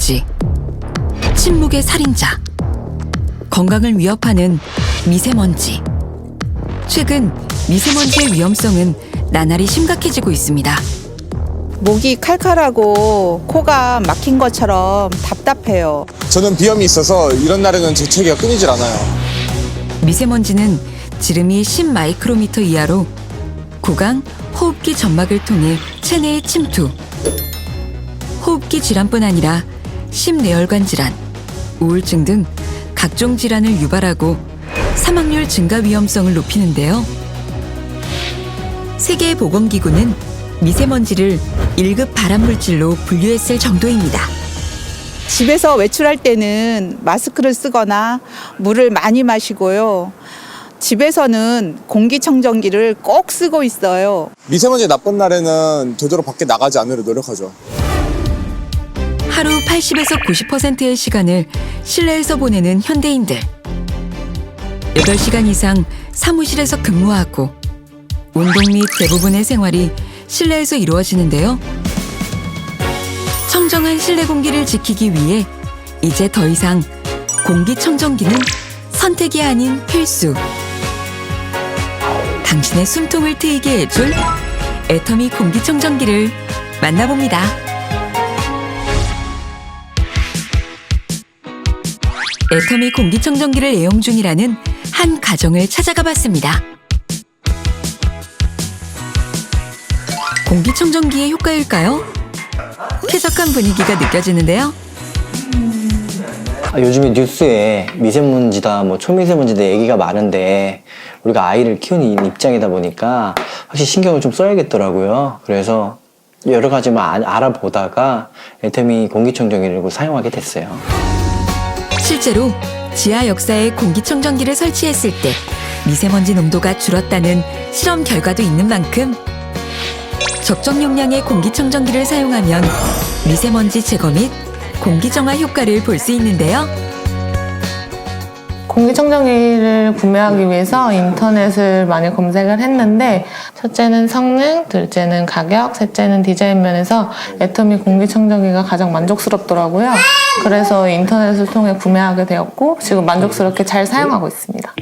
미세먼지, 침묵의 살인자, 건강을 위협하는 미세먼지. 최근 미세먼지의 위험성은 나날이 심각해지고 있습니다. 목이 칼칼하고 코가 막힌 것처럼 답답해요. 저는 비염이 있어서 이런 날에는 재채기가 끊이질 않아요. 미세먼지는 지름이 10마이크로미터 이하로 구강, 호흡기 점막을 통해 체내에 침투. 호흡기 질환뿐 아니라 심뇌혈관 질환, 우울증 등 각종 질환을 유발하고 사망률 증가 위험성을 높이는데요. 세계보건기구는 미세먼지를 1급 발암물질로 분류했을 정도입니다. 집에서 외출할 때는 마스크를 쓰거나 물을 많이 마시고요. 집에서는 공기청정기를 꼭 쓰고 있어요. 미세먼지 나쁜 날에는 되도록 밖에 나가지 않으려 노력하죠. 하루 80에서 90%의 시간을 실내에서 보내는 현대인들. 8시간 이상 사무실에서 근무하고 운동 및 대부분의 생활이 실내에서 이루어지는데요. 청정한 실내 공기를 지키기 위해 이제 더 이상 공기청정기는 선택이 아닌 필수. 당신의 숨통을 트이게 해줄 애터미 공기청정기를 만나봅니다. 애터미 공기청정기를 애용 중이라는 한 가정을 찾아가 봤습니다. 공기청정기의 효과일까요? 쾌적한 분위기가 느껴지는데요. 요즘에 뉴스에 미세먼지다, 초미세먼지다 얘기가 많은데 우리가 아이를 키우는 입장이다 보니까 확실히 신경을 좀 써야겠더라고요. 그래서 여러 가지만 알아보다가 애터미 공기청정기를 사용하게 됐어요. 실제로 지하 역사에 공기청정기를 설치했을 때 미세먼지 농도가 줄었다는 실험 결과도 있는 만큼 적정 용량의 공기청정기를 사용하면 미세먼지 제거 및 공기정화 효과를 볼 수 있는데요. 공기청정기를 구매하기 위해서 인터넷을 많이 검색을 했는데 첫째는 성능, 둘째는 가격, 셋째는 디자인 면에서 애터미 공기청정기가 가장 만족스럽더라고요. 그래서 인터넷을 통해 구매하게 되었고 지금 만족스럽게 잘 사용하고 있습니다.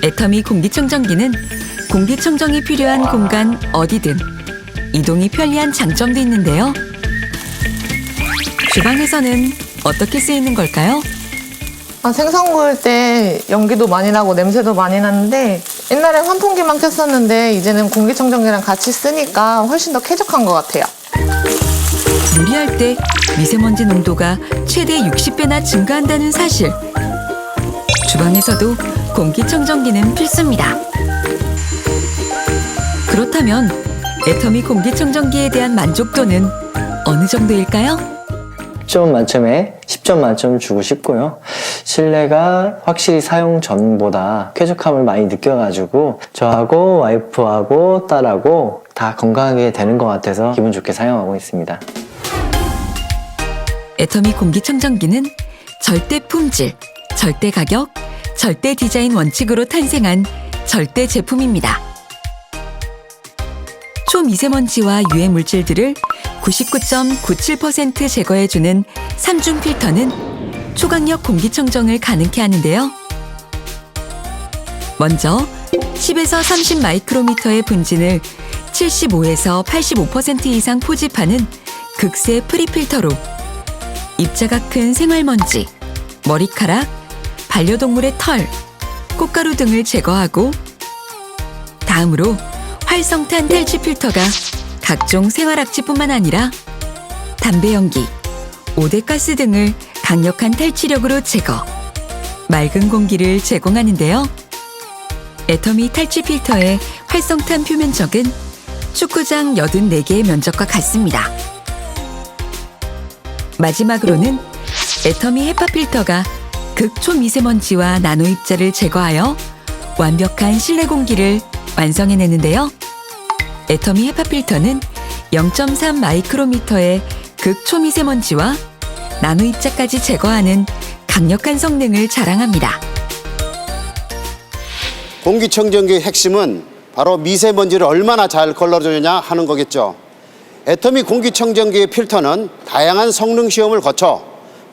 애터미 공기청정기는 공기청정이 필요한 공간 어디든 이동이 편리한 장점도 있는데요. 주방에서는 어떻게 쓰이는 걸까요? 생선 구울 때 연기도 많이 나고 냄새도 많이 나는데 옛날엔 환풍기만 켰었는데 이제는 공기청정기랑 같이 쓰니까 훨씬 더 쾌적한 것 같아요. 요리할 때 미세먼지 농도가 최대 60배나 증가한다는 사실. 주방에서도 공기청정기는 필수입니다. 그렇다면 애터미 공기청정기에 대한 만족도는 어느 정도일까요? 10점 만점에 10점 만점을 주고 싶고요. 실내가 확실히 사용 전보다 쾌적함을 많이 느껴가지고 저하고 와이프하고 딸하고 다 건강하게 되는 것 같아서 기분 좋게 사용하고 있습니다. 애터미 공기청정기는 절대 품질, 절대 가격, 절대 디자인 원칙으로 탄생한 절대 제품입니다. 초미세먼지와 유해 물질들을 99.97% 제거해주는 3중 필터는 초강력 공기청정을 가능케 하는데요. 먼저 10에서 30 마이크로미터의 분진을 75에서 85% 이상 포집하는 극세 프리필터로 입자가 큰 생활먼지, 머리카락, 반려동물의 털, 꽃가루 등을 제거하고 다음으로 활성탄 탈취 필터가 각종 생활악취뿐만 아니라 담배 연기, 오대가스 등을 강력한 탈취력으로 제거, 맑은 공기를 제공하는데요. 애터미 탈취 필터의 활성탄 표면적은 축구장 84개의 면적과 같습니다. 마지막으로는 애터미 헤파 필터가 극초미세먼지와 나노입자를 제거하여 완벽한 실내 공기를 완성해내는데요. 애터미 헤파 필터는 0.3 마이크로미터의 극초미세먼지와 나노입자까지 제거하는 강력한 성능을 자랑합니다. 공기청정기의 핵심은 바로 미세먼지를 얼마나 잘 걸러주느냐 하는 거겠죠. 애터미 공기청정기의 필터는 다양한 성능 시험을 거쳐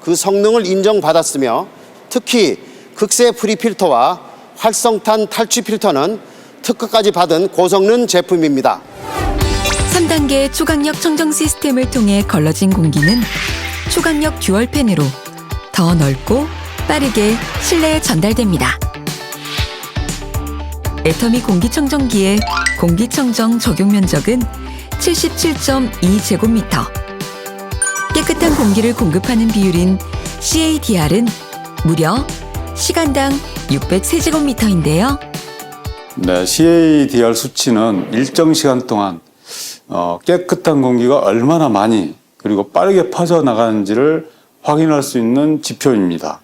그 성능을 인정받았으며 특히 극세 프리 필터와 활성탄 탈취 필터는 특허까지 받은 고성능 제품입니다. 3단계 초강력 청정 시스템을 통해 걸러진 공기는 초강력 듀얼 팬으로 더 넓고 빠르게 실내에 전달됩니다. 애터미 공기청정기의 공기청정 적용 면적은 77.2제곱미터. 깨끗한 공기를 공급하는 비율인 CADR은 무려 시간당 603제곱미터인데요. 네, CADR 수치는 일정 시간 동안 깨끗한 공기가 얼마나 많이 그리고 빠르게 퍼져나가는지를 확인할 수 있는 지표입니다.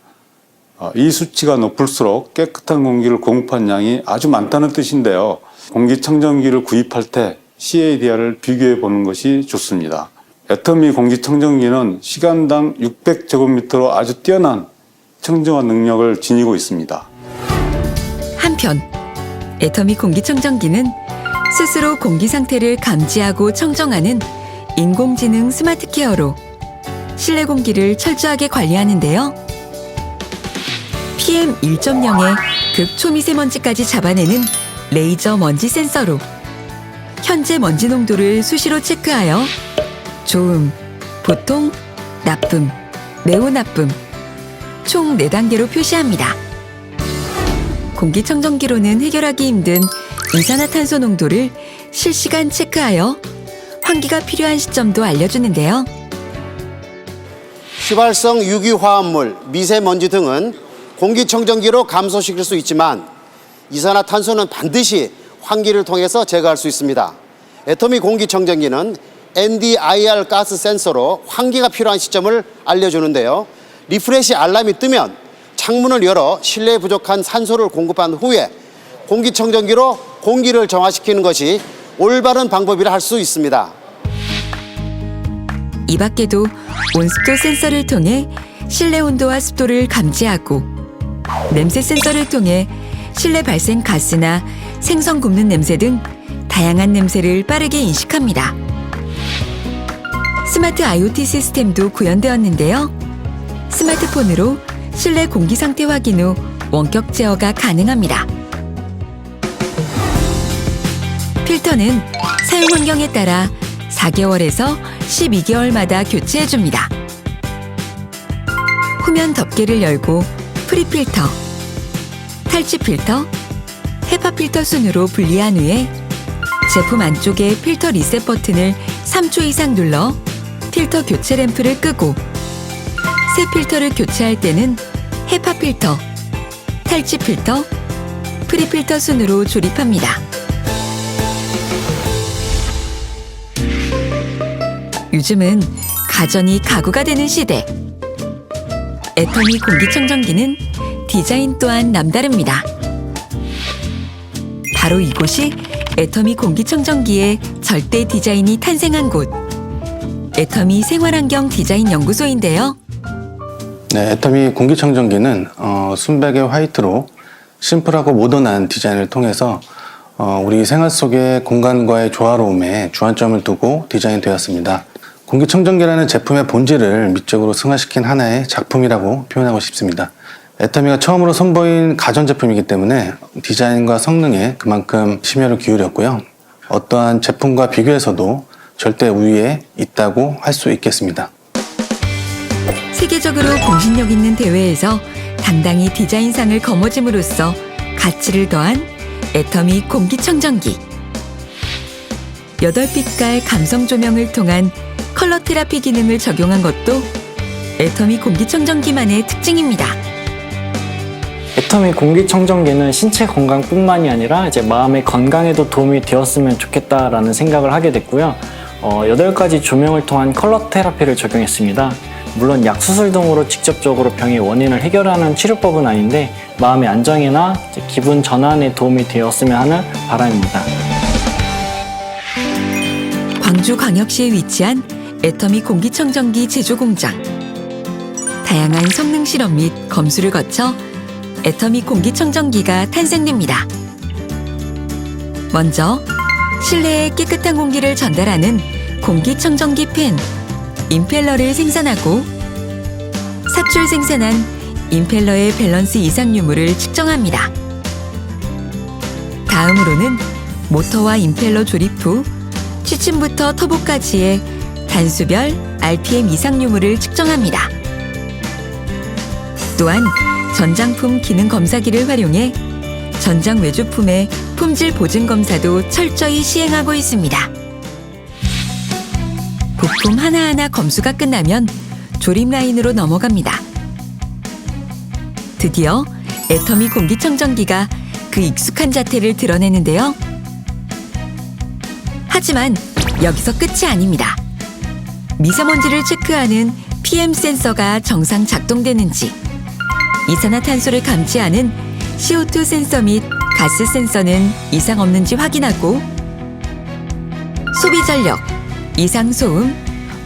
이 수치가 높을수록 깨끗한 공기를 공급한 양이 아주 많다는 뜻인데요. 공기청정기를 구입할 때 CADR을 비교해 보는 것이 좋습니다. 애터미 공기청정기는 시간당 600제곱미터로 아주 뛰어난 청정화 능력을 지니고 있습니다. 한편 애터미 공기청정기는 스스로 공기 상태를 감지하고 청정하는 인공지능 스마트 케어로 실내 공기를 철저하게 관리하는데요. PM 1.0의 극초미세먼지까지 잡아내는 레이저 먼지 센서로 현재 먼지 농도를 수시로 체크하여 좋음, 보통, 나쁨, 매우 나쁨 총 4단계로 표시합니다. 공기청정기로는 해결하기 힘든 이산화탄소 농도를 실시간 체크하여 환기가 필요한 시점도 알려주는데요. 휘발성 유기화합물, 미세먼지 등은 공기청정기로 감소시킬 수 있지만 이산화탄소는 반드시 환기를 통해서 제거할 수 있습니다. 애터미 공기청정기는 NDIR 가스 센서로 환기가 필요한 시점을 알려주는데요. 리프레시 알람이 뜨면 창문을 열어 실내에 부족한 산소를 공급한 후에 공기청정기로 공기를 정화시키는 것이 올바른 방법이라 할 수 있습니다. 이 밖에도 온습도 센서를 통해 실내 온도와 습도를 감지하고 냄새 센서를 통해 실내 발생 가스나 생선 굽는 냄새 등 다양한 냄새를 빠르게 인식합니다. 스마트 IoT 시스템도 구현되었는데요. 스마트폰으로 실내 공기 상태 확인 후 원격 제어가 가능합니다. 필터는 사용 환경에 따라 4개월에서 12개월마다 교체해줍니다. 후면 덮개를 열고 프리필터, 탈취 필터, 헤파 필터 순으로 분리한 후에 제품 안쪽에 필터 리셋 버튼을 3초 이상 눌러 필터 교체 램프를 끄고 새 필터를 교체할 때는 헤파 필터, 탈취 필터, 프리필터 순으로 조립합니다. 요즘은 가전이 가구가 되는 시대. 애터미 공기청정기는 디자인 또한 남다릅니다. 바로 이곳이 애터미 공기청정기의 절대 디자인이 탄생한 곳. 애터미 생활환경 디자인 연구소인데요. 네, 애터미 공기청정기는 순백의 화이트로 심플하고 모던한 디자인을 통해서 우리 생활 속의 공간과의 조화로움에 주안점을 두고 디자인되었습니다. 공기청정기라는 제품의 본질을 미적으로 승화시킨 하나의 작품이라고 표현하고 싶습니다. 애터미가 처음으로 선보인 가전제품이기 때문에 디자인과 성능에 그만큼 심혈을 기울였고요. 어떠한 제품과 비교해서도 절대 우위에 있다고 할 수 있겠습니다. 세계적으로 공신력 있는 대회에서 당당히 디자인상을 거머쥘으로써 가치를 더한 애터미 공기청정기. 8빛깔 감성 조명을 통한 컬러 테라피 기능을 적용한 것도 애터미 공기청정기만의 특징입니다. 애터미 공기청정기는 신체 건강뿐만이 아니라 이제 마음의 건강에도 도움이 되었으면 좋겠다라는 생각을 하게 됐고요. 8가지 조명을 통한 컬러 테라피를 적용했습니다. 물론 약수술 등으로 직접적으로 병의 원인을 해결하는 치료법은 아닌데 마음의 안정이나 기분 전환에 도움이 되었으면 하는 바람입니다. 광주광역시에 위치한 애터미 공기청정기 제조공장. 다양한 성능 실험 및 검수를 거쳐 애터미 공기청정기가 탄생됩니다. 먼저 실내에 깨끗한 공기를 전달하는 공기청정기 팬, 임펠러를 생산하고 사출 생산한 임펠러의 밸런스 이상 유무를 측정합니다. 다음으로는 모터와 임펠러 조립 후 취침부터 터보까지의 단수별 RPM 이상 유무를 측정합니다. 또한 전장품 기능 검사기를 활용해 전장 외조품의 품질 보증 검사도 철저히 시행하고 있습니다. 부품 하나하나 검수가 끝나면 조립 라인으로 넘어갑니다. 드디어 애터미 공기청정기가 그 익숙한 자태를 드러내는데요. 하지만 여기서 끝이 아닙니다. 미세먼지를 체크하는 PM 센서가 정상 작동되는지, 이산화탄소를 감지하는 CO2 센서 및 가스 센서는 이상 없는지 확인하고 소비 전력, 이상 소음,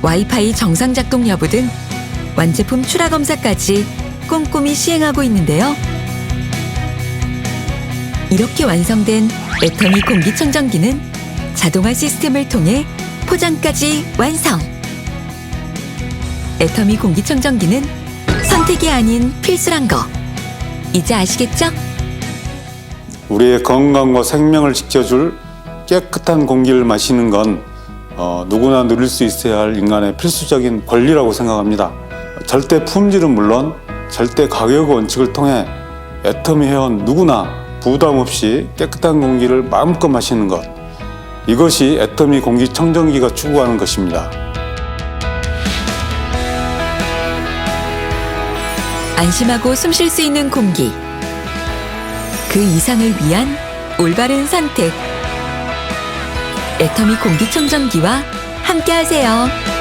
와이파이 정상 작동 여부 등 완제품 출하 검사까지 꼼꼼히 시행하고 있는데요. 이렇게 완성된 애터미 공기청정기는 자동화 시스템을 통해 포장까지 완성! 애터미 공기청정기는 선택이 아닌 필수란 거 이제 아시겠죠? 우리의 건강과 생명을 지켜줄 깨끗한 공기를 마시는 건 누구나 누릴 수 있어야 할 인간의 필수적인 권리라고 생각합니다. 절대 품질은 물론 절대 가격 원칙을 통해 애터미 회원 누구나 부담 없이 깨끗한 공기를 마음껏 마시는 것, 이것이 애터미 공기청정기가 추구하는 것입니다. 안심하고 숨 쉴 수 있는 공기, 그 이상을 위한 올바른 선택. 애터미 공기청정기와 함께하세요.